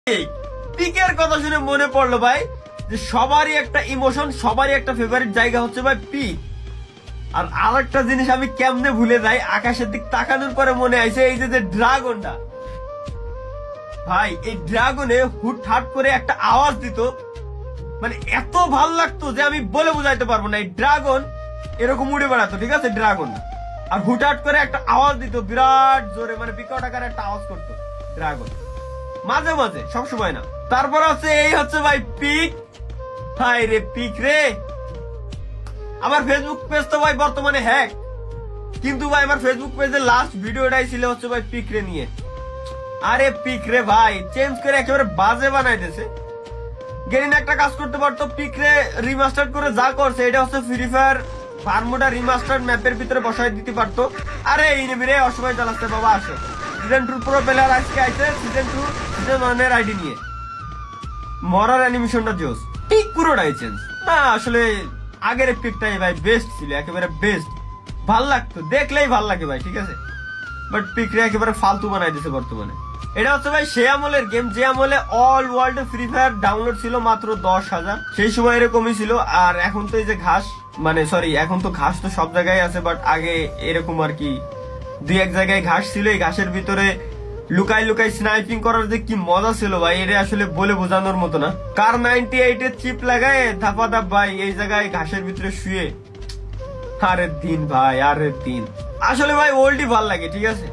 পিকের কথা শুনে মনে পড়লো ভাই যে সবারই একটা ইমোশন, সবারই একটা ফেভারিট জায়গা হচ্ছে ভাই পিক। আর আরেকটা জিনিস আমি কেমনে ভুলে যাই, আকাশের দিক তাকানোর পরে মনে আইছে এই যে ড্রাগনটা ভাই, এই ড্রাগনে হুটহাট করে একটা আওয়াজ দিত, মানে এত ভাল লাগতো যে আমি বলে বুঝাইতে পারবো না। এই ড্রাগন এরকম উড়ে বেড়াতো, ঠিক আছে ড্রাগন, আর হুটহাট করে একটা আওয়াজ দিত বিরাট জোরে, মানে বিকট আকারে একটা আওয়াজ করতো ড্রাগন, মাঝে মাঝে, সব সময় না। তারপর হচ্ছে এই হচ্ছে ভাই পিক। হাই রে পিক রে, আমার ফেসবুক পেজ তো ভাই বর্তমানে হ্যাক, কিন্তু ভাই আমার ফেসবুক পেজে লাস্ট ভিডিওটাই ছিল হচ্ছে ভাই পিক রে নিয়ে। আরে পিক রে ভাই চেঞ্জ করে একেবারে বাজে বানাই দিয়েছে। গেরিন একটা কাজ করতে পারতো, পিক রে রিমাস্টার করে যা করছে এটা হচ্ছে ফ্রি ফায়ার বারমুডা রিমাস্টার ম্যাপের ভিতরে বসাই দিতে পারতো। আরে এই নেবি রে, অসময় চালাচ্ছে বাবা, আসো। সিজন 2 প্রো প্লেয়ার আজকে আইছে সিজন 2 সিজন 1 এর আইডি নিয়ে, মরার অ্যানিমেশনটা জোস, পিক পুরোটাই চেঞ্জ। না আসলে আগের পিকটাই ভাই বেস্ট ছিল, একেবারে বেস্ট, ভাল লাগতো, দেখলেই ভাল লাগে ভাই, ঠিক আছে। বাট পিক রে একেবারে ফালতু বানাই দিয়েছে বর্তমানে। এটা হচ্ছে ভাই সে আমলের গেম যে আমলে all world free fire download ছিল মাত্র 10,000, সেই সময় এরকমই ছিল। আর এখন তো এই যে ঘাস, মানে সরি এখন তো ঘাস তো সব জায়গায় আছে, বাট আগে এরকম আর কি 2-1 জায়গায় ঘাস ছিল। এই ঘাসের ভিতরে লুকাই লুকাই স্নাইপিং করার যে কি মজা ছিল ভাই, এটা আসলে বলে বোঝানোর মতো না। কার 98 এর চিপ লাগায় ধাপা ধাপ ভাই এই জায়গায় ঘাসের ভিতরে শুয়ে, আরে দিন ভাই, আরে দিন, আসলে ভাই ওল্ডই ভাল লাগে, ঠিক আছে।